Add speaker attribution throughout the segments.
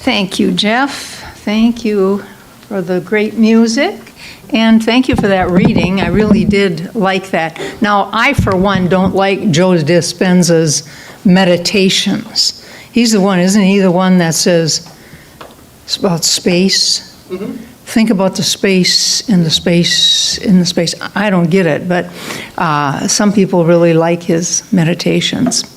Speaker 1: Thank you, Jeff. Thank you for the great music. And thank you for that reading. I really did like that. Now, I, for one, don't like Joe Dispenza's meditations. He's the one, isn't he, the one that says it's about space? Mm-hmm. Think about the space in the space in the space. I don't get it, but some people really like his meditations.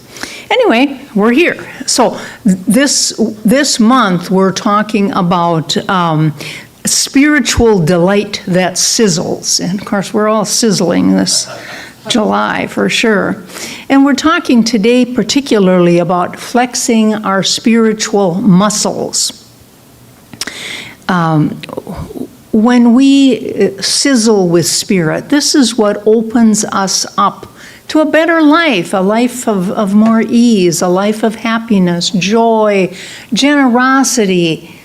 Speaker 1: Anyway, we're here. So this month we're talking about spiritual delight that sizzles. And of course, we're all sizzling this July for sure. And we're talking today particularly about flexing our spiritual muscles. When we sizzle with spirit, this is what opens us up to a better life, a life of more ease, a life of happiness, joy, generosity,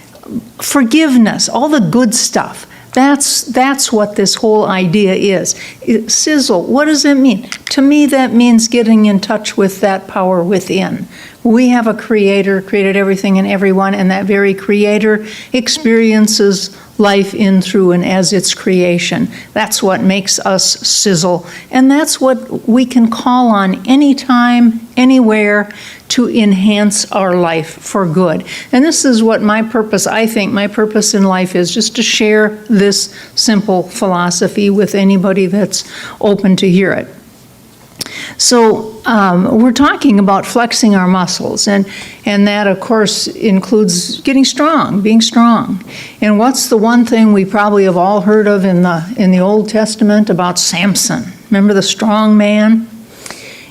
Speaker 1: forgiveness, all the good stuff. That's what this whole idea is. Sizzle, what does it mean? To me, that means getting in touch with that power within. We have a creator, created everything and everyone, and that very creator experiences life in, through, and as its creation. That's what makes us sizzle. And that's what we can call on anytime, anywhere, to enhance our life for good. And this is what my purpose, I think my purpose in life is, just to share this simple philosophy with anybody that's open to hear it. So we're talking about flexing our muscles, and that, of course, includes getting strong, being strong. And what's the one thing we probably have all heard of in the Old Testament about Samson? Remember the strong man?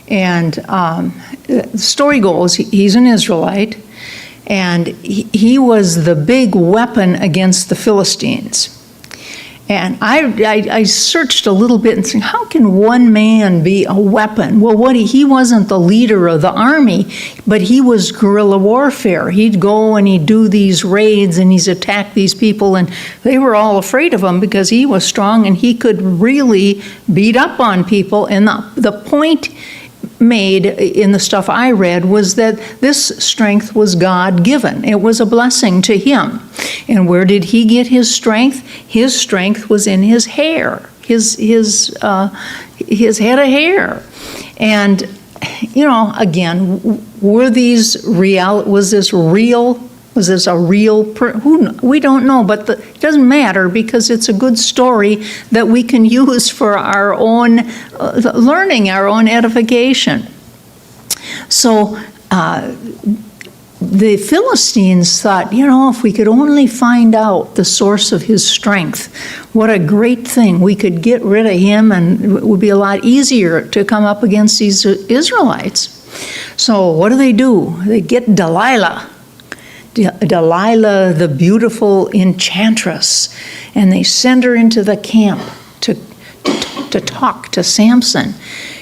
Speaker 1: And the story goes, he's an Israelite, and he was the big weapon against the Philistines. And I searched a little bit and said, how can one man be a weapon? Well, he wasn't the leader of the army, but he was guerrilla warfare. He'd go and he'd do these raids and he'd attack these people, and they were all afraid of him because he was strong and he could really beat up on people. And the point made in the stuff I read was that this strength was God-given. It was a blessing to him. And where did he get his strength? His strength was in his hair, his head of hair. And, again, was this a real, we don't know, but it doesn't matter because it's a good story that we can use for our own learning, our own edification. So the Philistines thought, if we could only find out the source of his strength, what a great thing. We could get rid of him and it would be a lot easier to come up against these Israelites. So what do? They get Delilah, the beautiful enchantress, and they send her into the camp to talk to Samson.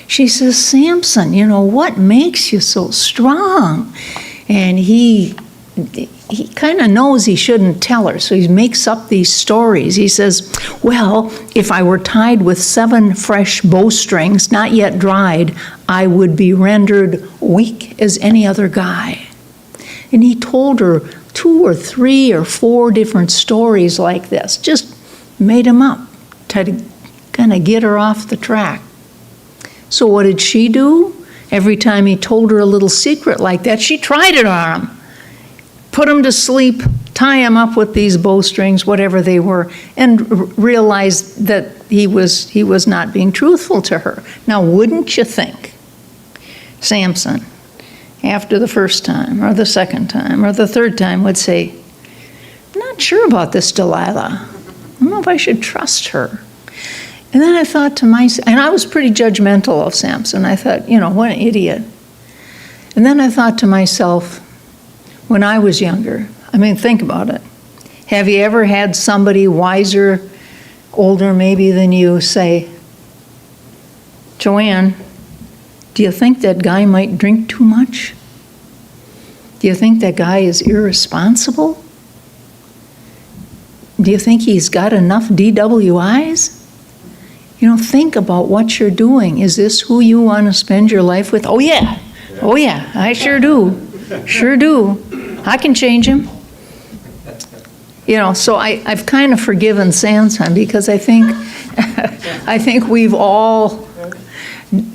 Speaker 1: She says, Samson, what makes you so strong? And he kind of knows he shouldn't tell her, so he makes up these stories. He says, well, if I were tied with 7 fresh bowstrings, not yet dried, I would be rendered weak as any other guy. And he told her 2 or 3 or 4 different stories like this, just made them up to kind of get her off the track. So what did she do? Every time he told her a little secret like that, she tried it on him. Put him to sleep, tie him up with these bowstrings, whatever they were, and realized that he was not being truthful to her. Now, wouldn't you think Samson, after the first time or the second time or the third time, would say, I'm not sure about this Delilah. I don't know if I should trust her. And then I thought to myself, and I was pretty judgmental of Samson. I thought, what an idiot. And then I thought to myself, when I was younger, think about it. Have you ever had somebody wiser, older maybe than you, say, Joanne, do you think that guy might drink too much? Do you think that guy is irresponsible? Do you think he's got enough DWIs? Think about what you're doing. Is this who you want to spend your life with? Oh, yeah, I sure do. Sure do. I can change him. So I've kind of forgiven Samson because I think, I think we've all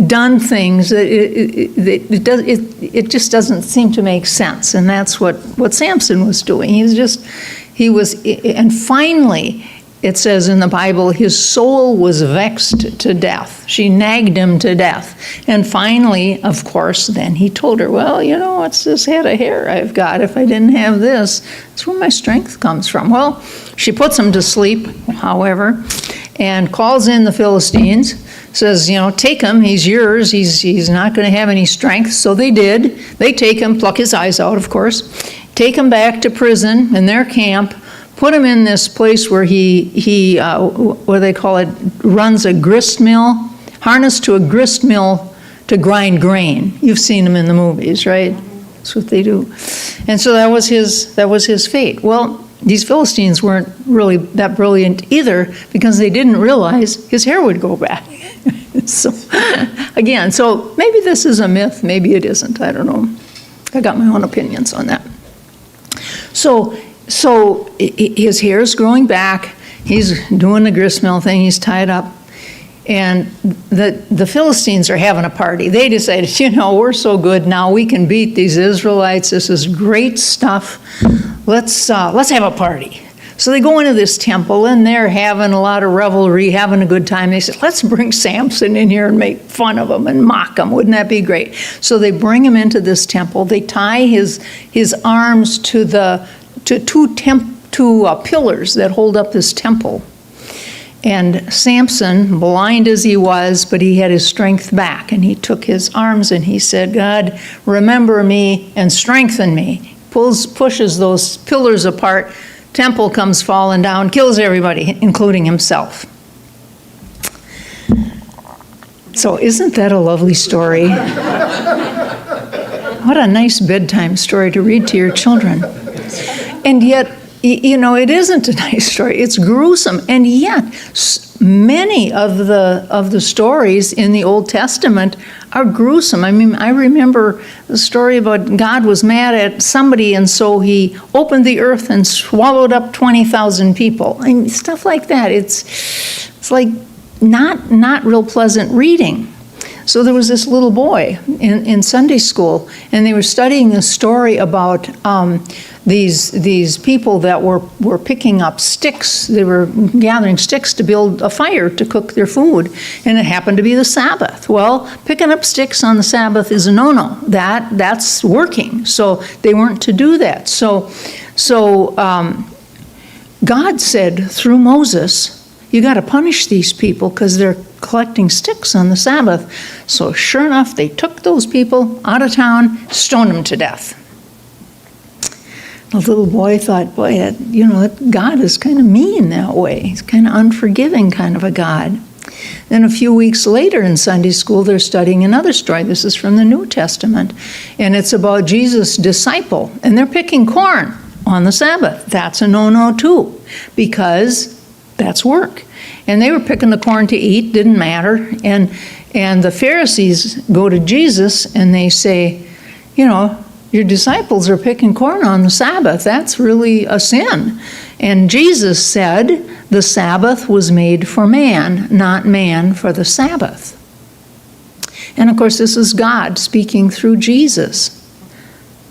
Speaker 1: done things that it just doesn't seem to make sense, and that's what Samson was doing. And finally, it says in the Bible, his soul was vexed to death. She nagged him to death. And finally, of course, then he told her, well, it's this head of hair I've got. If I didn't have this, that's where my strength comes from. Well, she puts him to sleep, however, and calls in the Philistines, says, take him, he's yours, he's not going to have any strength. So they did. They take him, pluck his eyes out, of course, take him back to prison in their camp, put him in this place where he what do they call it, runs a grist mill, harnessed to a grist mill to grind grain. You've seen them in the movies, right? That's what they do. And so that was his fate. Well, these Philistines weren't really that brilliant either, because they didn't realize his hair would go back. So maybe this is a myth, maybe it isn't, I don't know. I got my own opinions on that. So his hair is growing back, he's doing the gristmill thing, he's tied up, and the Philistines are having a party. They decided, we're so good now, we can beat these Israelites, this is great stuff, let's have a party. So they go into this temple, and they're having a lot of revelry, having a good time. They said, let's bring Samson in here and make fun of him and mock him. Wouldn't that be great? So they bring him into this temple. They tie his arms to two pillars that hold up this temple. And Samson, blind as he was, but he had his strength back, and he took his arms and he said, God, remember me and strengthen me. Pushes those pillars apart. Temple comes falling down, kills everybody, including himself. So isn't that a lovely story? What a nice bedtime story to read to your children. And yet, it isn't a nice story. It's gruesome. And yet, many of the stories in the Old Testament are gruesome. I mean, I remember the story about God was mad at somebody, and so he opened the earth and swallowed up 20,000 people. I mean, stuff like that. It's like not real pleasant reading. So there was this little boy in Sunday school, and they were studying this story about these people that were picking up sticks. They were gathering sticks to build a fire to cook their food, and it happened to be the Sabbath. Well, picking up sticks on the Sabbath is a no-no. That's working, so they weren't to do that. So God said through Moses, you got to punish these people because they're collecting sticks on the Sabbath. So sure enough, they took those people out of town, stoned them to death. The little boy thought, boy, that God is kind of mean that way. He's kind of unforgiving kind of a God. Then a few weeks later in Sunday school, they're studying another story. This is from the New Testament, and it's about Jesus' disciple, and they're picking corn on the Sabbath. That's a no-no too, because that's work. And they were picking the corn to eat, didn't matter. And the Pharisees go to Jesus and they say, your disciples are picking corn on the Sabbath. That's really a sin. And Jesus said, the Sabbath was made for man, not man for the Sabbath. And of course, this is God speaking through Jesus.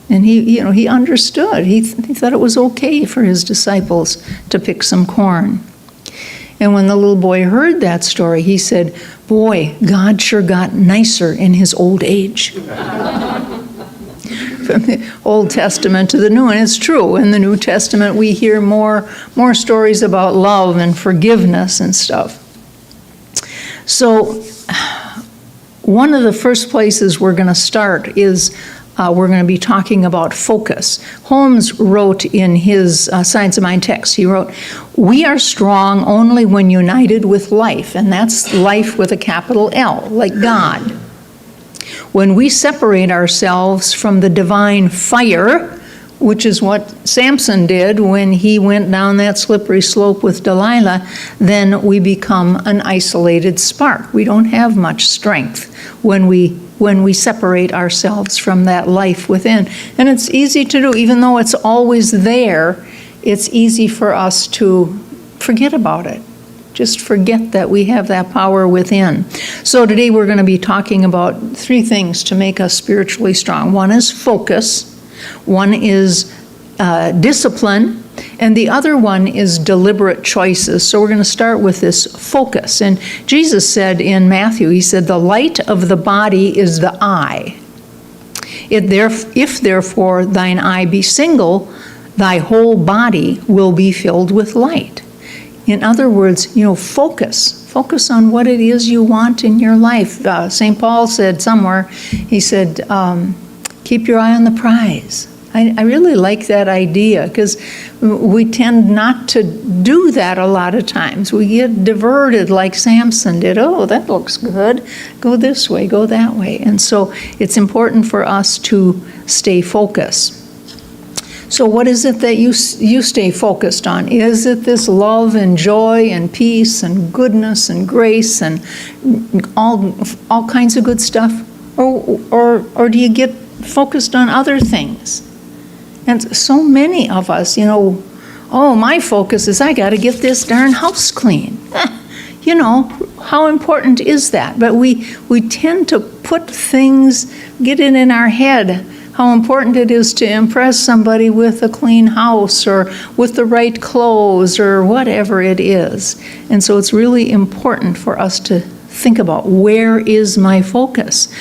Speaker 1: And he understood. He thought it was okay for his disciples to pick some corn. And when the little boy heard that story, he said, boy, God sure got nicer in his old age. From the Old Testament to the New, and it's true. In the New Testament, we hear more stories about love and forgiveness and stuff. So one of the first places we're going to start is we're going to be talking about focus. Holmes wrote in his Science of Mind text, he wrote, we are strong only when united with life, and that's life with a capital L, like God. When we separate ourselves from the divine fire, which is what Samson did when he went down that slippery slope with Delilah, then we become an isolated spark. We don't have much strength when we separate ourselves from that life within. And it's easy to do, even though it's always there, it's easy for us to forget about it. Just forget that we have that power within. So today we're going to be talking about 3 things to make us spiritually strong. One is focus, one is discipline, and the other one is deliberate choices. So we're going to start with this focus. And Jesus said in Matthew, he said, the light of the body is the eye. If therefore thine eye be single, thy whole body will be filled with light. In other words, focus. Focus on what it is you want in your life. St. Paul said somewhere, he said, keep your eye on the prize. I really like that idea because we tend not to do that a lot of times. We get diverted like Samson did. Oh, that looks good. Go this way, go that way. And so it's important for us to stay focused. So what is it that you stay focused on? Is it this love and joy and peace and goodness and grace and all kinds of good stuff? Or do you get focused on other things? And so many of us, my focus is I got to get this darn house clean. How important is that? But we tend to put things, get it in our head, how important it is to impress somebody with a clean house or with the right clothes or whatever it is. And so it's really important for us to think about, where is my focus?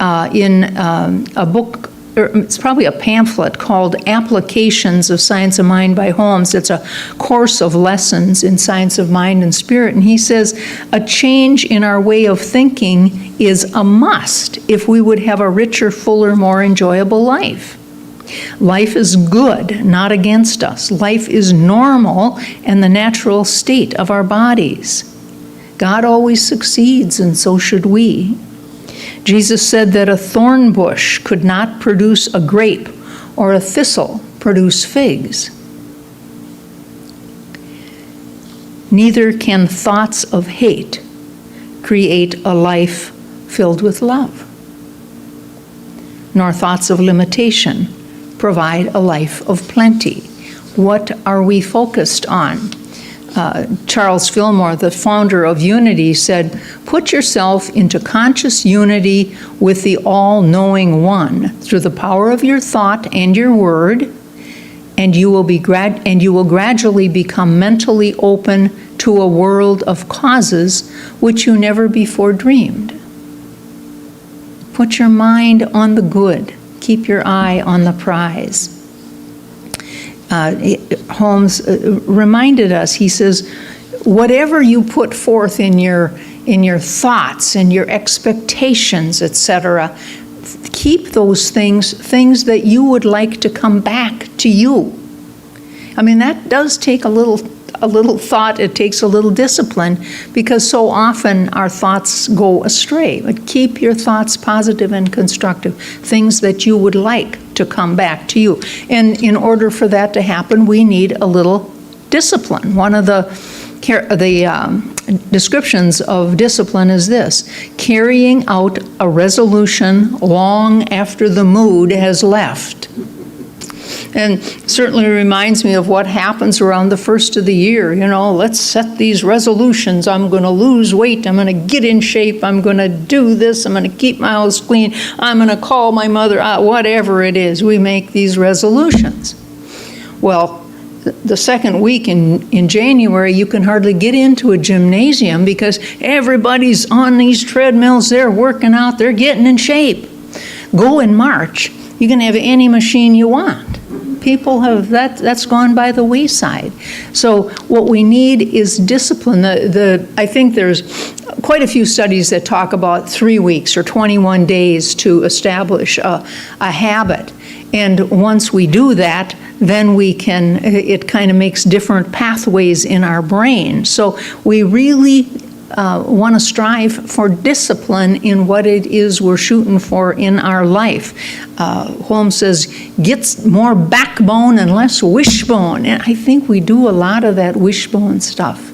Speaker 1: In a book, it's probably a pamphlet called Applications of Science of Mind by Holmes. It's a course of lessons in science of mind and spirit. And he says a change in our way of thinking is a must if we would have a richer, fuller, more enjoyable life. Life is good, not against us. Life is normal and the natural state of our bodies. God always succeeds, and so should we. Jesus said that a thorn bush could not produce a grape, or a thistle produce figs. Neither can thoughts of hate create a life filled with love, nor thoughts of limitation provide a life of plenty. What are we focused on? Charles Fillmore, the founder of Unity, said, put yourself into conscious unity with the all-knowing one through the power of your thought and your word, and you will gradually become mentally open to a world of causes which you never before dreamed. Put your mind on the good. Keep your eye on the prize. Holmes reminded us, he says, whatever you put forth in your thoughts and your expectations, etc., keep those things that you would like to come back to you. I mean, that does take a little thought, it takes a little discipline, because so often our thoughts go astray. But keep your thoughts positive and constructive, things that you would like to come back to you. And in order for that to happen, we need a little discipline. One of the descriptions of discipline is this: carrying out a resolution long after the mood has left. And certainly reminds me of what happens around the first of the year. Let's set these resolutions. I'm going to lose weight. I'm going to get in shape. I'm going to do this. I'm going to keep my house clean. I'm going to call my mother out. Whatever it is, we make these resolutions. Well, the second week in January, you can hardly get into a gymnasium because everybody's on these treadmills. They're working out. They're getting in shape. Go in March. You can have any machine you want. People have that's gone by the wayside. So what we need is discipline. I think there's quite a few studies that talk about 3 weeks or 21 days to establish a habit. And once we do that, then it kind of makes different pathways in our brain. So we really want to strive for discipline in what it is we're shooting for in our life. Holmes says, get more backbone and less wishbone. And I think we do a lot of that wishbone stuff.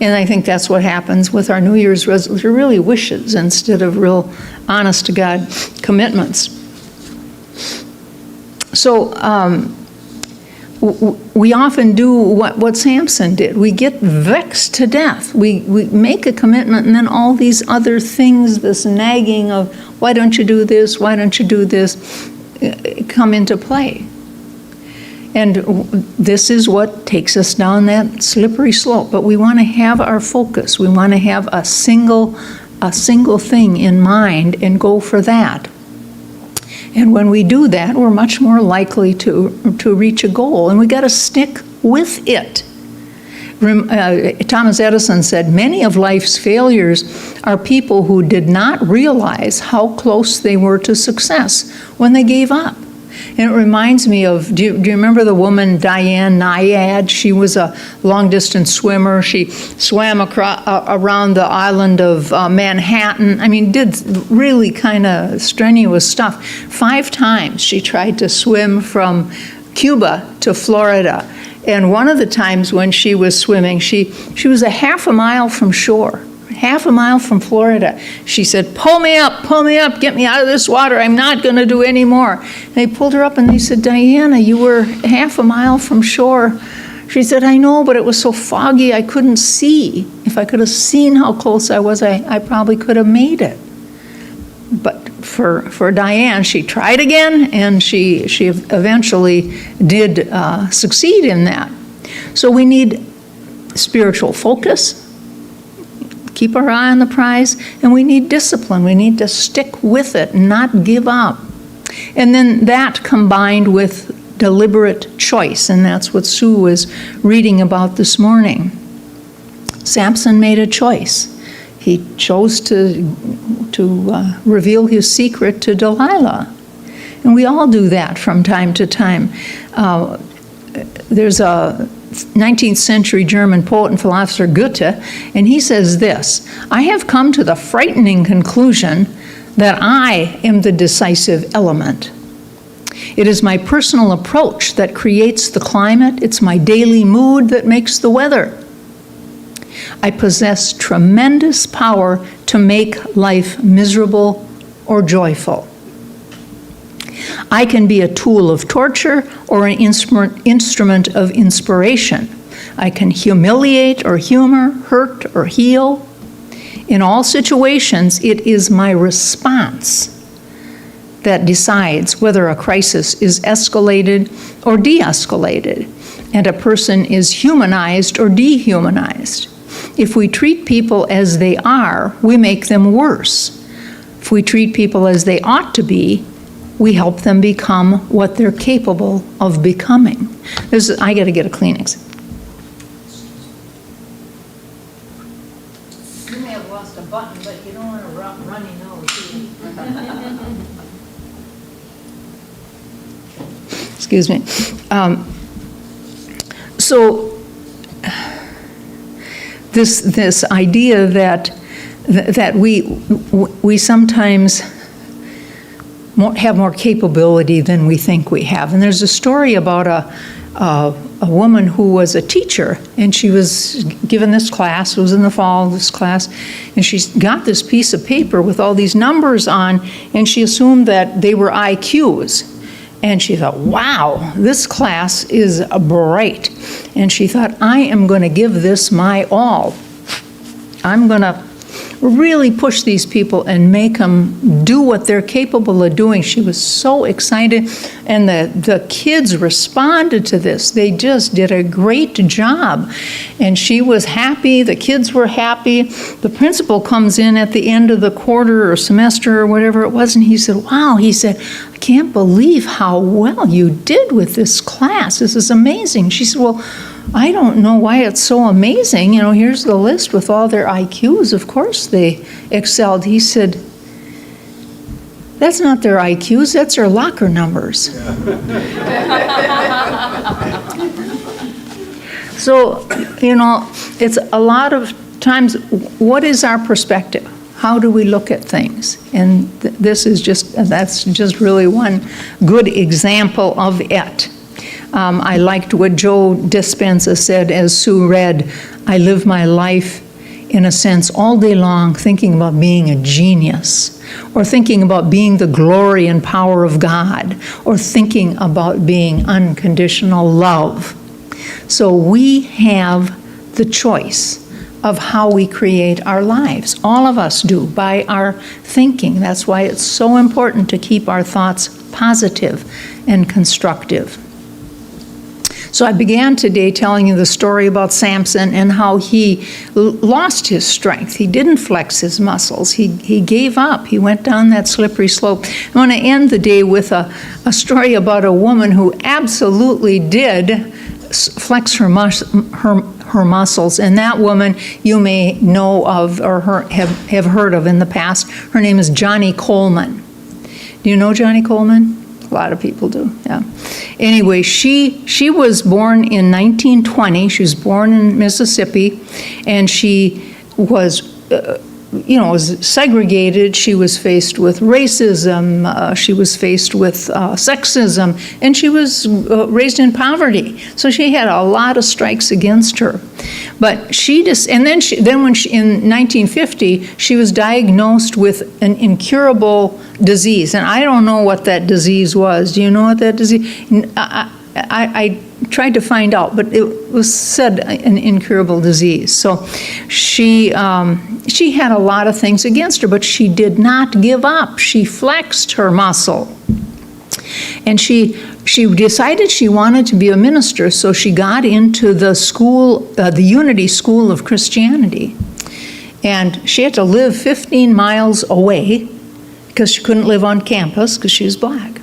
Speaker 1: And I think that's what happens with our New Year's resolutions. They're really wishes instead of real honest-to-God commitments. So we often do what Samson did. We get vexed to death. We make a commitment, and then all these other things, this nagging of, why don't you do this, why don't you do this, come into play. And this is what takes us down that slippery slope. But we want to have our focus. We want to have a single thing in mind and go for that. And when we do that, we're much more likely to reach a goal. And we got to stick with it. Thomas Edison said, many of life's failures are people who did not realize how close they were to success when they gave up. And it reminds me of, do you remember the woman Diane Nyad? She was a long-distance swimmer. She swam around the island of Manhattan. I mean, did really kind of strenuous stuff. 5 times she tried to swim from Cuba to Florida. And one of the times when she was swimming, she was a half a mile from shore. Half a mile from Florida. She said, pull me up, get me out of this water. I'm not going to do any more. They pulled her up and they said, Diana, you were half a mile from shore. She said, I know, but it was so foggy I couldn't see. If I could have seen how close I was, I probably could have made it. But for Diane, she tried again, and she eventually did succeed in that. So we need spiritual focus, keep our eye on the prize, and we need discipline. We need to stick with it, not give up. And then that combined with deliberate choice, and that's what Sue was reading about this morning. Samson made a choice. He chose to reveal his secret to Delilah. And we all do that from time to time. There's a 19th century German poet and philosopher Goethe, and he says this, I have come to the frightening conclusion that I am the decisive element. It is my personal approach that creates the climate. It's my daily mood that makes the weather. I possess tremendous power to make life miserable or joyful. I can be a tool of torture or an instrument of inspiration. I can humiliate or humor, hurt or heal. In all situations, it is my response that decides whether a crisis is escalated or de-escalated, and a person is humanized or dehumanized. If we treat people as they are, we make them worse. If we treat people as they ought to be, we help them become what they're capable of becoming. I got to get a Kleenex. You may have lost a button, but you don't want a runny nose, do you? Excuse me. So this idea that we sometimes have more capability than we think we have. And there's a story about a woman who was a teacher, and she was given this class, it was in the fall, this class, and she got this piece of paper with all these numbers on, and she assumed that they were IQs. And she thought, wow, this class is bright. And she thought, I am going to give this my all. I'm going to really push these people and make them do what they're capable of doing. She was so excited, and the kids responded to this. They just did a great job, and she was happy. The kids were happy. The principal comes in at the end of the quarter or semester or whatever it was, and he said, wow, he said, I can't believe how well you did with this class. This is amazing. She said, well, I don't know why it's so amazing. You know, here's the list with all their IQs. Of course they excelled. He said, that's not their IQs, that's their locker numbers. So, you know, it's a lot of times, what is our perspective? How do we look at things? And that's just really one good example of it. I liked what Joe Dispenza said as Sue read, I live my life in a sense, all day long thinking about being a genius, or thinking about being the glory and power of God, or thinking about being unconditional love. So we have the choice of how we create our lives. All of us do, by our thinking. That's why it's so important to keep our thoughts positive and constructive. So I began today telling you the story about Samson and how he lost his strength. He didn't flex his muscles. He gave up. He went down that slippery slope. I want to end the day with a story about a woman who absolutely did flex her muscles. And that woman you may know of or have heard of in the past. Her name is Johnny Coleman. Do you know Johnny Coleman? A lot of people do, yeah. Anyway, she was born in 1920. She was born in Mississippi, and she was, was segregated. She was faced with racism. She was faced with sexism, and she was raised in poverty. So she had a lot of strikes against her. But she just, and then when in 1950, she was diagnosed with an incurable disease, and I don't know what that disease was. Do you know what that disease? I tried to find out, but it was said an incurable disease. So she had a lot of things against her, but she did not give up. She flexed her muscle. And she decided she wanted to be a minister, so she got into the school, the Unity School of Christianity. And she had to live 15 miles away because she couldn't live on campus because she was black.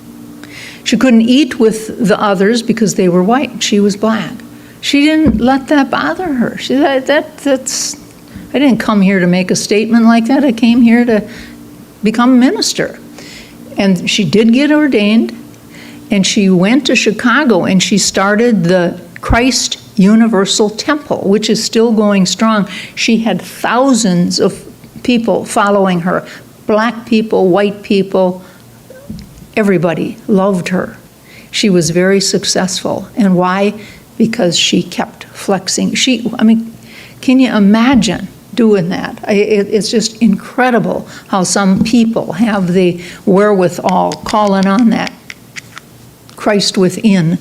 Speaker 1: She couldn't eat with the others because they were white. She was black. She didn't let that bother her. She said, I didn't come here to make a statement like that. I came here to become a minister. And she did get ordained, and she went to Chicago, and she started the Christ Universal Temple, which is still going strong. She had thousands of people following her, black people, white people. Everybody loved her. She was very successful. And why? Because she kept flexing. Can you imagine doing that? It's just incredible how some people have the wherewithal, calling on that Christ within,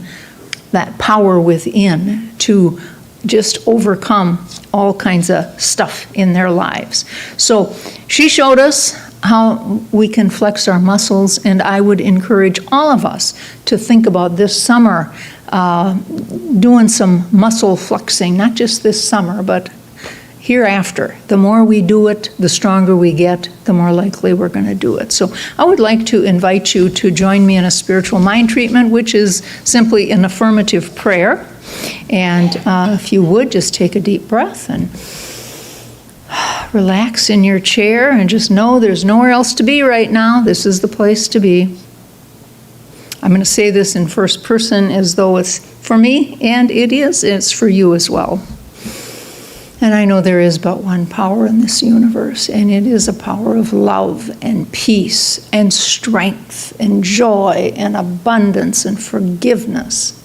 Speaker 1: that power within, to just overcome all kinds of stuff in their lives. So she showed us how we can flex our muscles, and I would encourage all of us to think about this summer doing some muscle flexing, not just this summer, but hereafter. The more we do it, the stronger we get, the more likely we're going to do it. So I would like to invite you to join me in a spiritual mind treatment, which is simply an affirmative prayer. And if you would, just take a deep breath and relax in your chair and just know there's nowhere else to be right now. This is the place to be. I'm going to say this in first person as though it's for me, and it's for you as well. And I know there is but one power in this universe, and it is a power of love and peace and strength and joy and abundance and forgiveness.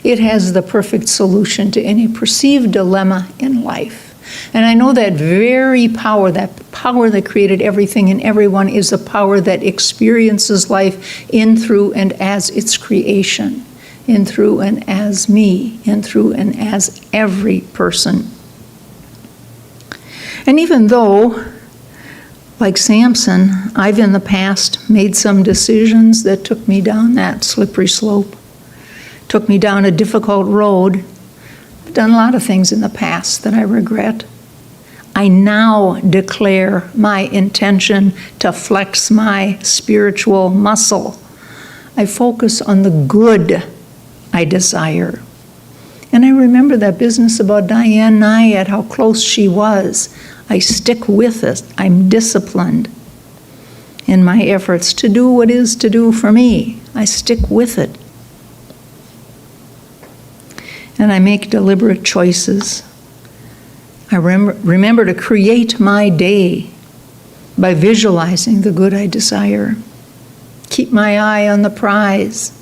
Speaker 1: It has the perfect solution to any perceived dilemma in life. And I know that very power, that power that created everything and everyone, is the power that experiences life in, through, and as its creation, in, through, and as me, in, through, and as every person. And even though, like Samson, I've in the past made some decisions that took me down that slippery slope, took me down a difficult road, I've done a lot of things in the past that I regret. I now declare my intention to flex my spiritual muscle. I focus on the good I desire. And I remember that business about Diane Nyad, how close she was. I stick with it. I'm disciplined in my efforts to do what is to do for me. I stick with it. And I make deliberate choices. I remember to create my day by visualizing the good I desire. Keep my eye on the prize.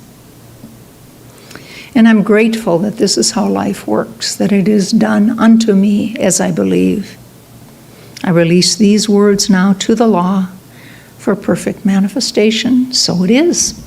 Speaker 1: And I'm grateful that this is how life works, that it is done unto me as I believe. I release these words now to the law for perfect manifestation. So it is.